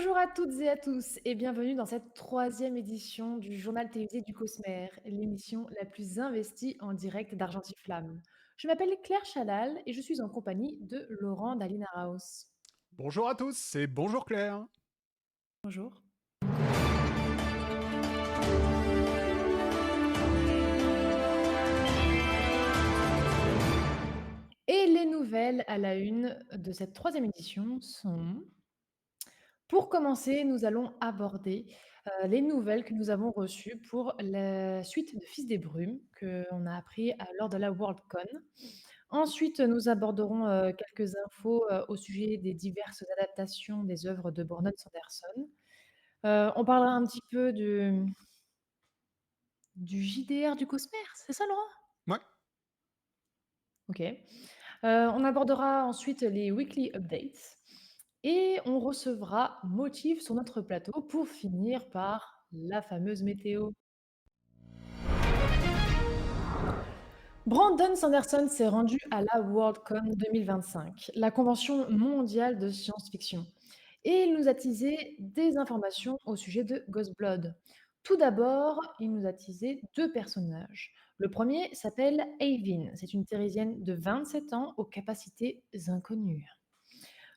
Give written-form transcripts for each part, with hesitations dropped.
Bonjour à toutes et à tous et bienvenue dans cette troisième édition du journal télévisé du Cosmer, l'émission la plus investie en direct d'Argentiflamme. Je m'appelle Claire Chalal et je suis en compagnie de Laurent Dalina-Raus. Bonjour à tous et bonjour Claire. Bonjour. Et les nouvelles à la une de cette troisième édition sont... Pour commencer, nous allons aborder, les nouvelles que nous avons reçues pour la suite de Fils des Brumes, qu'on a appris lors de la Worldcon. Ensuite, nous aborderons, quelques infos, au sujet des diverses adaptations des œuvres de Brandon Sanderson. On parlera un petit peu du JDR du Cosmere, c'est ça, Laurent? Ouais. OK. On abordera ensuite les weekly updates et on recevra Motif sur notre plateau pour finir par la fameuse météo. Brandon Sanderson s'est rendu à la Worldcon 2025, la convention mondiale de science-fiction, et il nous a teasé des informations au sujet de Ghost Blood. Tout d'abord, il nous a teasé deux personnages. Le premier s'appelle Eivin, c'est une Thérésienne de 27 ans aux capacités inconnues.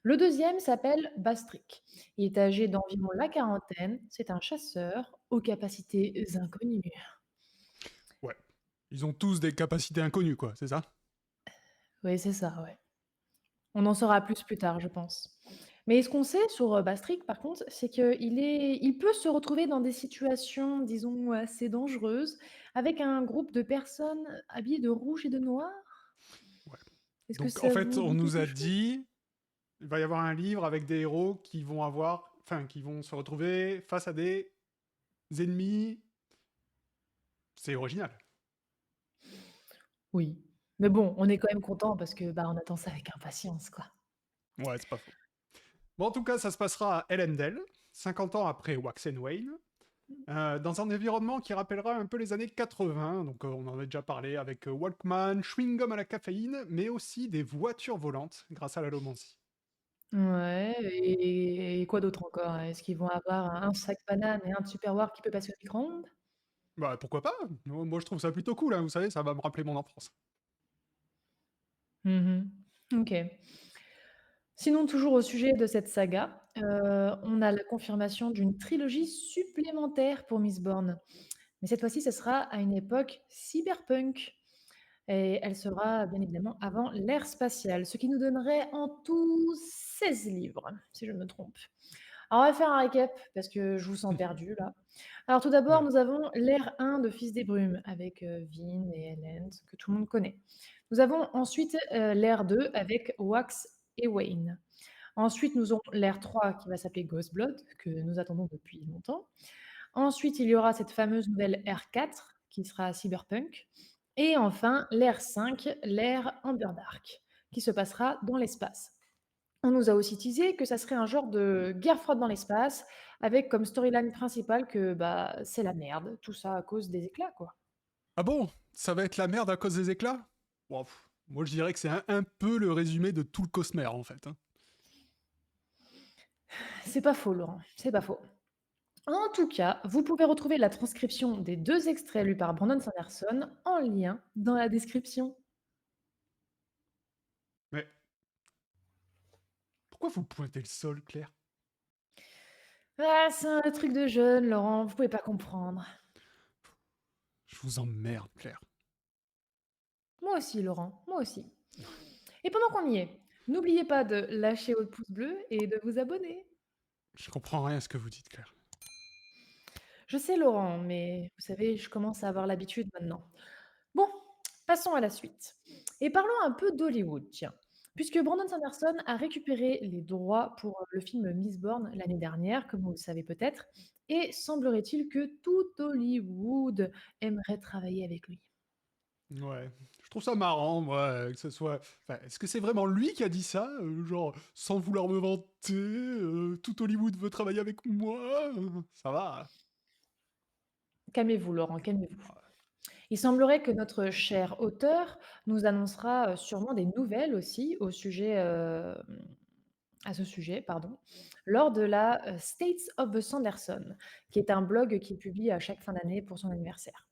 Le deuxième s'appelle Bastric. Il est âgé d'environ la quarantaine, c'est un chasseur aux capacités inconnues. Ouais. Ils ont tous des capacités inconnues, quoi, c'est ça? Oui, c'est ça, ouais. On en saura plus tard, je pense. Mais ce qu'on sait sur, Bastric, par contre, c'est qu'il peut se retrouver dans des situations, disons, assez dangereuses, avec un groupe de personnes habillées de rouge et de noir. Ouais. Est-ce que Donc en ça fait, vous on dit nous quelque a chose? dit, il va y avoir un livre avec des héros qui vont avoir, enfin, qui vont se retrouver face à des ennemis. C'est original. Oui. Mais bon, on est quand même content parce que, bah, on attend ça avec impatience, quoi. Ouais, c'est pas faux. Bon, en tout cas, ça se passera à Elendel, 50 ans après Wax and Wayne, dans un environnement qui rappellera un peu les années 80. Donc on en a déjà parlé avec Walkman, chewing-gum à la caféine, mais aussi des voitures volantes grâce à l'allomancie. Ouais et quoi d'autre encore? Est-ce qu'ils vont avoir un sac banane et un Tupperware qui peut passer au micro-ondes? Bah pourquoi pas. Moi je trouve ça plutôt cool, hein, vous savez, ça va me rappeler mon enfance. Mmh. OK. Sinon, toujours au sujet de cette saga, on a la confirmation d'une trilogie supplémentaire pour Mistborn. Mais cette fois-ci, ce sera à une époque cyberpunk et elle sera bien évidemment avant l'ère spatiale, ce qui nous donnerait en tout 16 livres, si je ne me trompe. Alors on va faire un récap parce que je vous sens perdu là. Alors tout d'abord, Ouais. nous avons l'ère 1 de Fils des Brumes avec, Vin et Elend que tout le monde connaît. Nous avons ensuite, l'ère 2 avec Wax et Wayne. Ensuite, nous aurons l'ère 3 qui va s'appeler Ghost Blood, que nous attendons depuis longtemps. Ensuite, il y aura cette fameuse nouvelle ère 4 qui sera Cyberpunk. Et enfin, l'ère 5, l'ère Amber Dark, qui se passera dans l'espace. On nous a aussi teasé que ça serait un genre de guerre froide dans l'espace, avec comme storyline principale que bah, c'est la merde, tout ça à cause des éclats, quoi. Ah bon? Ça va être la merde à cause des éclats? Bon, moi je dirais que c'est un peu le résumé de tout le Cosmere en fait, hein. C'est pas faux, Laurent, c'est pas faux. En tout cas, vous pouvez retrouver la transcription des deux extraits lus par Brandon Sanderson en lien dans la description. Mais pourquoi vous pointez le sol, Claire? Ah, c'est un truc de jeune, Laurent, vous pouvez pas comprendre. Je vous emmerde, Claire. Moi aussi, Laurent, moi aussi. Et pendant qu'on y est, n'oubliez pas de lâcher votre pouce bleu et de vous abonner. Je comprends rien à ce que vous dites, Claire. Je sais, Laurent, mais vous savez, je commence à avoir l'habitude maintenant. Bon, passons à la suite. Et parlons un peu d'Hollywood, tiens. Puisque Brandon Sanderson a récupéré les droits pour le film Mistborn l'année dernière, comme vous le savez peut-être, et semblerait-il que tout Hollywood aimerait travailler avec lui. Ouais, je trouve ça marrant, moi, que ce soit. Enfin, est-ce que c'est vraiment lui qui a dit ça? Genre, sans vouloir me vanter, tout Hollywood veut travailler avec moi? Ça va. Calmez-vous, Laurent, calmez-vous. Ouais. Il semblerait que notre cher auteur nous annoncera sûrement des nouvelles aussi au sujet à ce sujet, pardon, lors de la States of the Sanderson, qui est un blog qu'il publie à chaque fin d'année pour son anniversaire.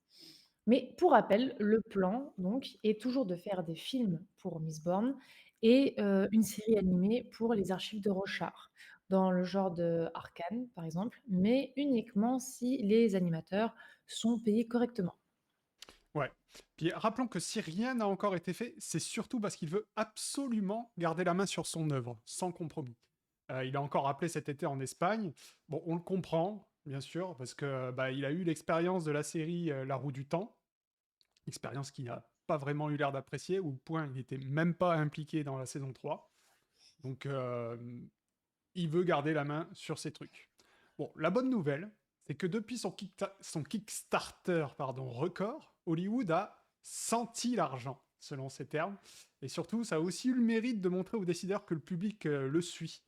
Mais pour rappel, le plan donc est toujours de faire des films pour Mistborn et une série animée pour les archives de Rochard, dans le genre de Arcane par exemple, mais uniquement si les animateurs sont payés correctement. Ouais. Puis rappelons que si rien n'a encore été fait, c'est surtout parce qu'il veut absolument garder la main sur son œuvre, sans compromis. Il a encore appelé cet été en Espagne. Bon, on le comprend, bien sûr, parce que bah, il a eu l'expérience de la série La Roue du Temps, expérience qu'il n'a pas vraiment eu l'air d'apprécier, au point il n'était même pas impliqué dans la saison 3. Donc, il veut garder la main sur ces trucs. Bon, la bonne nouvelle, c'est que depuis son Kickstarter record, Hollywood a senti l'argent, selon ses termes. Et surtout, ça a aussi eu le mérite de montrer aux décideurs que le public le suit.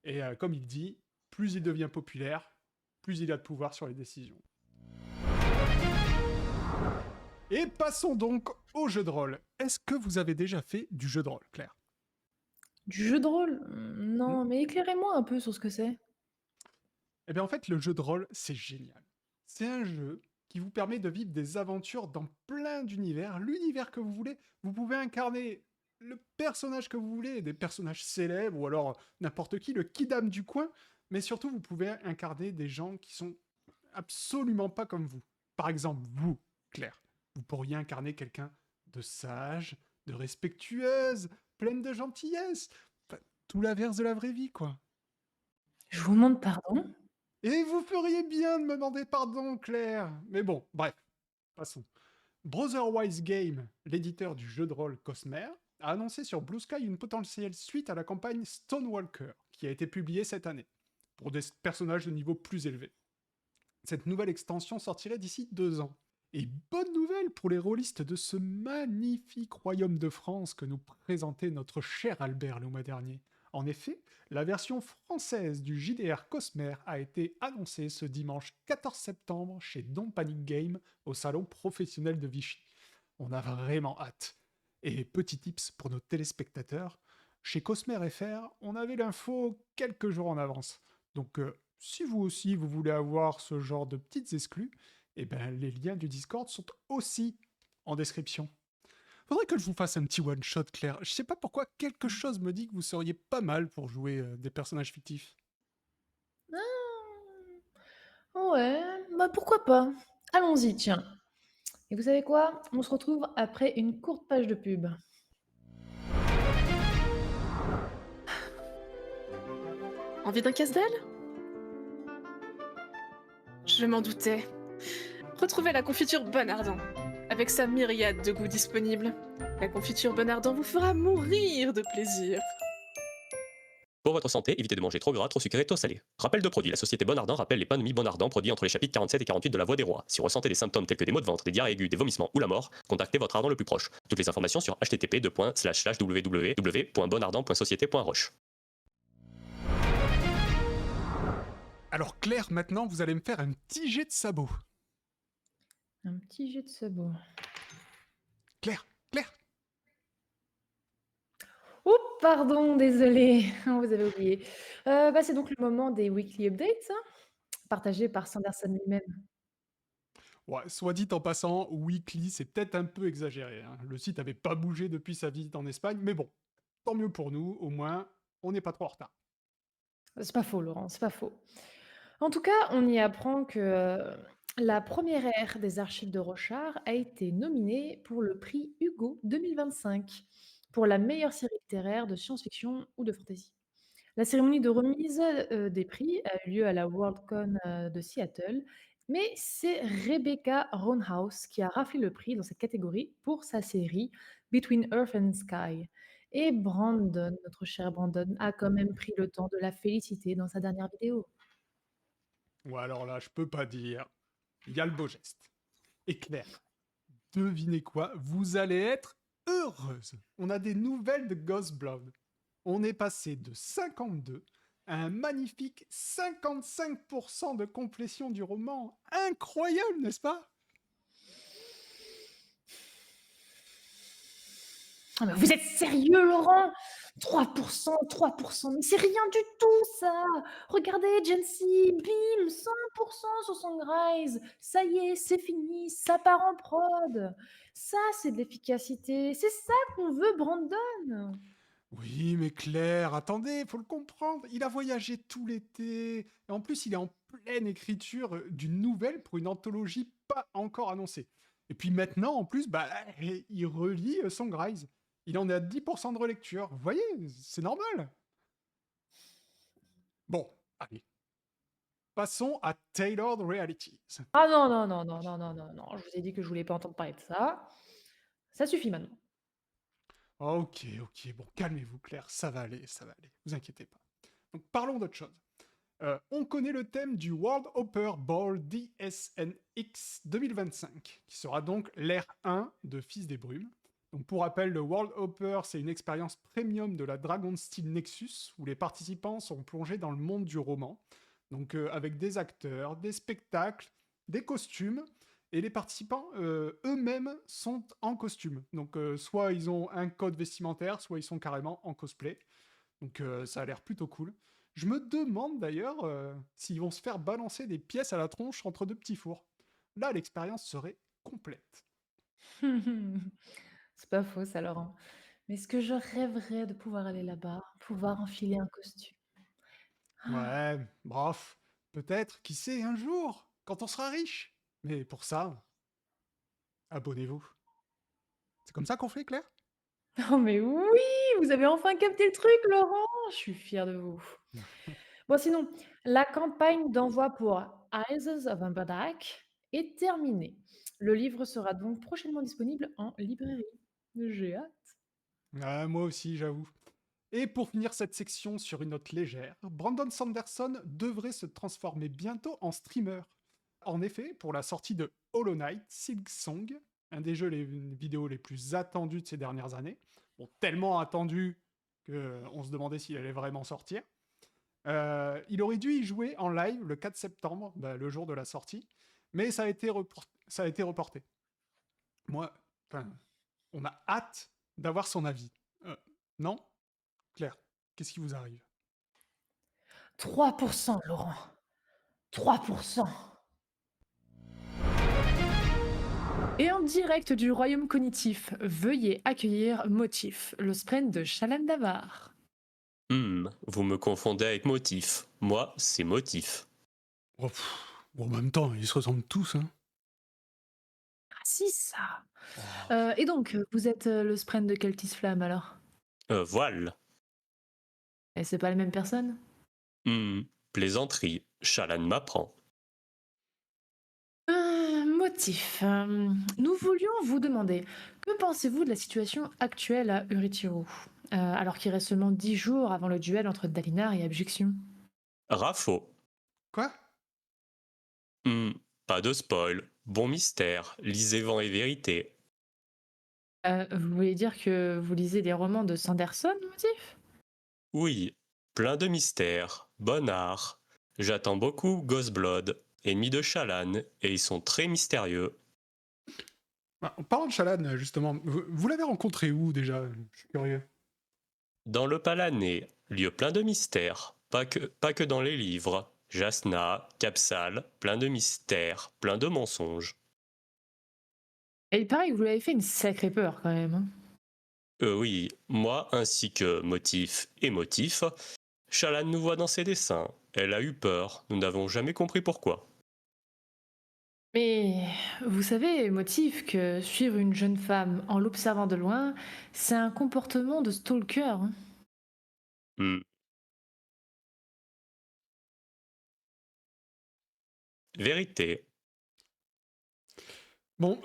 Et comme il dit, plus il devient populaire, plus il a de pouvoir sur les décisions. Et passons donc au jeu de rôle. Est-ce que vous avez déjà fait du jeu de rôle, Claire? Du jeu de rôle? Hmm. Non, mais éclairez-moi un peu sur ce que c'est. Eh bien, en fait, le jeu de rôle, c'est génial. C'est un jeu qui vous permet de vivre des aventures dans plein d'univers, l'univers que vous voulez. Vous pouvez incarner le personnage que vous voulez, des personnages célèbres ou alors n'importe qui, le kidam du coin, mais surtout vous pouvez incarner des gens qui sont absolument pas comme vous. Par exemple, vous, Claire, vous pourriez incarner quelqu'un de sage, de respectueuse, pleine de gentillesse. Enfin, tout l'inverse de la vraie vie, quoi. Je vous demande pardon? Et vous feriez bien de me demander pardon, Claire. Mais bon, bref, passons. Brotherwise Game, l'éditeur du jeu de rôle Cosmere, a annoncé sur Blue Sky une potentielle suite à la campagne Stonewalker, qui a été publiée cette année, pour des personnages de niveau plus élevé. Cette nouvelle extension sortirait d'ici 2 ans. Et bonne nouvelle pour les rôlistes de ce magnifique royaume de France que nous présentait notre cher Albert le mois dernier. En effet, la version française du JDR Cosmere a été annoncée ce dimanche 14 septembre chez Don Panic Game au salon professionnel de Vichy. On a vraiment hâte. Et petit tips pour nos téléspectateurs, chez Cosmere FR, on avait l'info quelques jours en avance. Donc si vous aussi vous voulez avoir ce genre de petites exclus, eh ben, les liens du Discord sont aussi en description. Faudrait que je vous fasse un petit one-shot, Claire. Je sais pas pourquoi, quelque chose me dit que vous seriez pas mal pour jouer des personnages fictifs. Ouais, bah pourquoi pas? Allons-y, tiens. Et vous savez quoi? On se retrouve après une courte page de pub. Envie d'un casse-dalle? Je m'en doutais. Retrouvez la confiture Bonardin. Avec sa myriade de goûts disponibles, la confiture Bonardin vous fera mourir de plaisir. Pour votre santé, évitez de manger trop gras, trop sucré, trop salé. Rappel de produit, la société Bonardin rappelle les pains de mie Bonardin produits entre les chapitres 47 et 48 de la Voix des Rois. Si vous ressentez des symptômes tels que des maux de ventre, des diarrhées aiguës, des vomissements ou la mort, contactez votre ardent le plus proche. Toutes les informations sur http://www.bonardin.société.roche. Alors Claire, maintenant vous allez me faire un petit jet de sabot. Un petit jet de sabot. Claire, Claire. Oh, pardon, désolé, vous avez oublié. Bah, c'est donc le moment des weekly updates, hein, partagés par Sanderson lui-même. Ouais, soit dit en passant, Weekly, c'est peut-être un peu exagéré. Hein. Le site avait pas bougé depuis sa visite en Espagne, mais bon, tant mieux pour nous, au moins, on n'est pas trop en retard. C'est pas faux, Laurent, c'est pas faux. En tout cas, on y apprend que la première ère des archives de Rochard a été nominée pour le prix Hugo 2025 pour la meilleure série littéraire de science-fiction ou de fantasy. La cérémonie de remise des prix a eu lieu à la Worldcon de Seattle, mais c'est Rebecca Roundhouse qui a raflé le prix dans cette catégorie pour sa série Between Earth and Sky. Et Brandon, notre cher Brandon, a quand même pris le temps de la féliciter dans sa dernière vidéo. Ou alors là, je peux pas dire. Il y a le beau geste. Et Claire, devinez quoi? Vous allez être heureuse. On a des nouvelles de Ghost Blood. On est passé de 52 à un magnifique 55% de complétion du roman. Incroyable, n'est-ce pas? Ah, mais vous êtes sérieux, Laurent? 3%, 3%, mais c'est rien du tout ça! Regardez, Jency, bim, 100% sur son Rise. Ça y est, c'est fini, ça part en prod. Ça, c'est de l'efficacité. C'est ça qu'on veut, Brandon. Oui, mais Claire, attendez, faut le comprendre. Il a voyagé tout l'été. Et en plus, il est en pleine écriture d'une nouvelle pour une anthologie pas encore annoncée. Et puis maintenant, en plus, bah, il relit Songrise. Il en est à 10% de relecture. Vous voyez, c'est normal. Bon, allez. Passons à Tailored Realities. Ah non, non, non, non, non, non, non, non, je vous ai dit que je voulais pas entendre parler de ça. Ça suffit maintenant. Ok, ok, bon, calmez-vous, Claire, ça va aller, ça va aller. Vous inquiétez pas. Donc parlons d'autre chose. On connaît le thème du World Hopper Ball DSNX 2025, qui sera donc l'ère 1 de Fils des Brumes. Donc pour rappel, le World Hopper, c'est une expérience premium de la Dragon Steel Nexus, où les participants sont plongés dans le monde du roman, donc avec des acteurs, des spectacles, des costumes, et les participants eux-mêmes sont en costume. Donc soit ils ont un code vestimentaire, soit ils sont carrément en cosplay. Donc ça a l'air plutôt cool. Je me demande d'ailleurs s'ils vont se faire balancer des pièces à la tronche entre deux petits fours. Là, l'expérience serait complète. C'est pas faux ça, Laurent. Mais est-ce que je rêverais de pouvoir aller là-bas, pouvoir enfiler un costume? Ah, Ouais, bref, peut-être, qui sait, un jour, quand on sera riche. Mais pour ça, abonnez-vous. C'est comme ça qu'on fait, Claire? oh mais oui, vous avez enfin capté le truc, Laurent. Je suis fière de vous. Bon, sinon, la campagne d'envoi pour Eyes of Umberdac est terminée. Le livre sera donc prochainement disponible en librairie. J'ai hâte. Ah, moi aussi, j'avoue. Et pour finir cette section sur une note légère, Brandon Sanderson devrait se transformer bientôt en streamer. En effet, pour la sortie de Hollow Knight Silksong, un des jeux vidéo les plus attendus de ces dernières années, bon, tellement attendu qu'on se demandait s'il allait vraiment sortir, il aurait dû y jouer en live le 4 septembre, bah, le jour de la sortie, mais ça a été reporté. Moi, enfin, on a hâte d'avoir son avis. Non, Claire, qu'est-ce qui vous arrive? 3%, Laurent. 3%. Et en direct du royaume cognitif, veuillez accueillir Motif, le sprint de Shalan Davar. Vous me confondez avec Motif. Moi, c'est Motif. Oh, bon, en même temps, ils se ressemblent tous, hein. Ah si, ça. Oh. Et donc, vous êtes le sprint de Keltis Flamme alors? Voile. Et c'est pas la même personne? Plaisanterie. Chalan m'apprend. Motif. Nous voulions vous demander, que pensez-vous de la situation actuelle à Urithiru, alors qu'il reste seulement 10 jours avant le duel entre Dalinar et Abjection? Rafo. Quoi? Pas de spoil. Bon mystère. Lisez Vent et Vérité. Vous voulez dire que vous lisez des romans de Sanderson, Motif? Oui, plein de mystères. Bon art. J'attends beaucoup Ghostblood, ennemi de Chalan, et ils sont très mystérieux. Bah, en parlant de Shalan, justement, vous l'avez rencontré où déjà? Je suis curieux. Dans le Palané, lieu plein de mystères, pas que dans les livres. Jasna, Capsal, plein de mystères, plein de mensonges. Et il paraît que vous lui avez fait une sacrée peur quand même, hein. Oui, moi ainsi que Motif et Motif, Chalan nous voit dans ses dessins. Elle a eu peur, nous n'avons jamais compris pourquoi. Mais vous savez, Motif, que suivre une jeune femme en l'observant de loin, c'est un comportement de stalker, hein. Hmm. Vérité. Bon,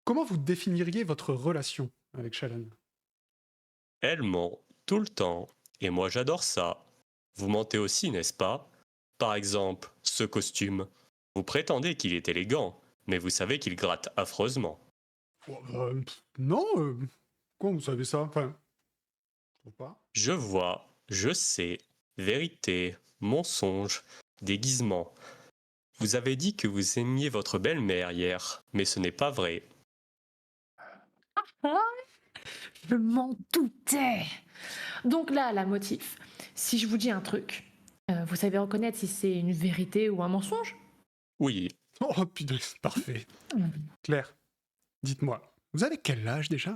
comment vous définiriez votre relation avec Shalan? Elle ment tout le temps, et moi j'adore ça. Vous mentez aussi, n'est-ce pas? Par exemple, ce costume. Vous prétendez qu'il est élégant, mais vous savez qu'il gratte affreusement. Oh, non, comment vous savez ça? Enfin, je trouve pas. Je vois, je sais, vérité, mensonge, déguisement. Vous avez dit que vous aimiez votre belle-mère hier, mais ce n'est pas vrai. Ah, Je m'en doutais. Donc là, la motif. Si je vous dis un truc, vous savez reconnaître si c'est une vérité ou un mensonge? Oui, Oh putain, c'est parfait. Claire, dites-moi, vous avez quel âge déjà?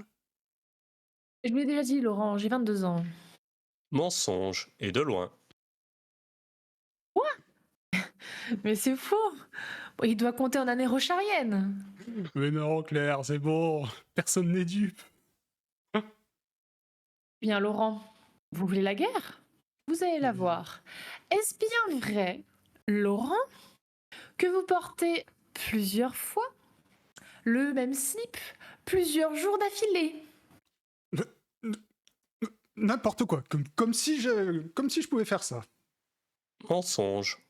Je vous l'ai déjà dit, Laurent, j'ai 22 ans. mensonge, et de loin. Mais c'est faux! Bon, il doit compter en années rochariennes. Mais non, Claire, c'est bon. Personne n'est dupe. Bien, Laurent, vous voulez la guerre? Vous allez la voir. Est-ce bien vrai, Laurent, que vous portez plusieurs fois le même slip plusieurs jours d'affilée? N'importe quoi. Comme si je pouvais faire ça. Mensonge.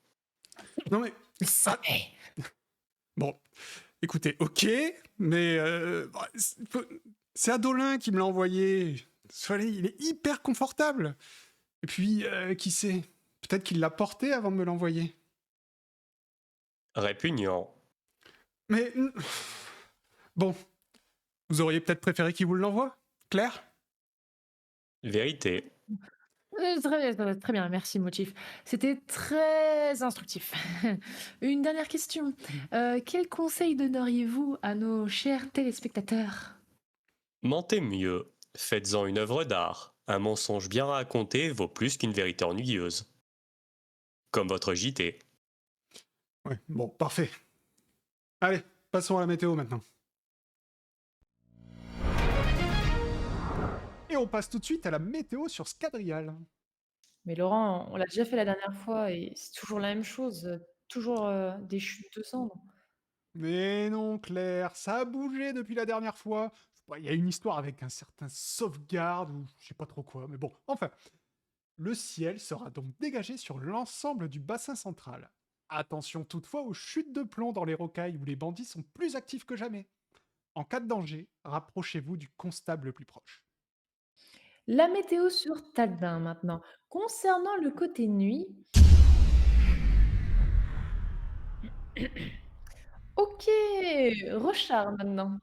Non mais... Je savais. Bon, écoutez, ok, mais c'est Adolin qui me l'a envoyé. Il est hyper confortable. Et puis, qui sait, peut-être qu'il l'a porté avant de me l'envoyer. Répugnant. Mais bon, vous auriez peut-être préféré qu'il vous l'envoie, Claire? Vérité. Très bien, merci Motif. C'était très instructif. Une dernière question. Quel conseil donneriez-vous à nos chers téléspectateurs? Mentez mieux. Faites-en une œuvre d'art. Un mensonge bien raconté vaut plus qu'une vérité ennuyeuse. Comme votre JT. Ouais, bon, parfait. Allez, passons à la météo maintenant. Et on passe tout de suite à la météo sur Scadrial. Mais Laurent, on l'a déjà fait la dernière fois et c'est toujours la même chose, toujours des chutes de cendres. Mais non, Claire, ça a bougé depuis la dernière fois. Bon, il y a une histoire avec un certain sauvegarde ou je sais pas trop quoi, mais bon, enfin. Le ciel sera donc dégagé sur l'ensemble du bassin central. Attention toutefois aux chutes de plomb dans les rocailles où les bandits sont plus actifs que jamais. En cas de danger, rapprochez-vous du constable le plus proche. La météo sur Talbin maintenant. Concernant le côté nuit, OK, Rochard maintenant.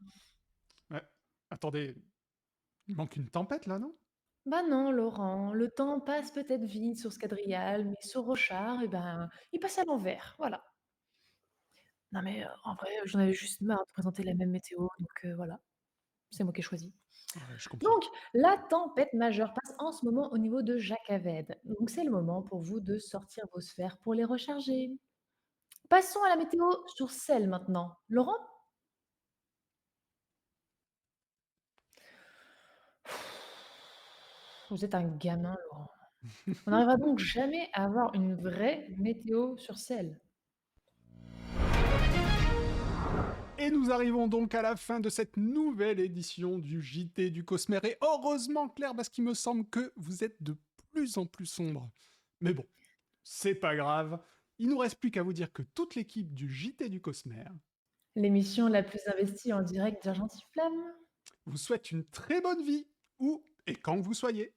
Ouais, attendez, il manque une tempête là, non? Bah non, Laurent, le temps passe peut-être vite sur Scadrial, mais sur Rochard, eh ben, il passe à l'envers, voilà. Non mais en vrai, j'en avais juste marre de présenter la même météo, donc voilà, c'est moi qui ai choisi. Ouais, je comprends. Donc, la tempête majeure passe en ce moment au niveau de Jacaved. Donc, c'est le moment pour vous de sortir vos sphères pour les recharger. Passons à la météo sur Celle maintenant. Laurent? Vous êtes un gamin, Laurent. On n'arrivera donc jamais à avoir une vraie météo sur Celle. Et nous arrivons donc à la fin de cette nouvelle édition du JT du Cosmer. Et heureusement, Claire, parce qu'il me semble que vous êtes de plus en plus sombre. Mais bon, c'est pas grave. Il nous reste plus qu'à vous dire que toute l'équipe du JT du Cosmer L'émission la plus investie en direct d'Argentiflamme. vous souhaite une très bonne vie, où et quand que vous soyez.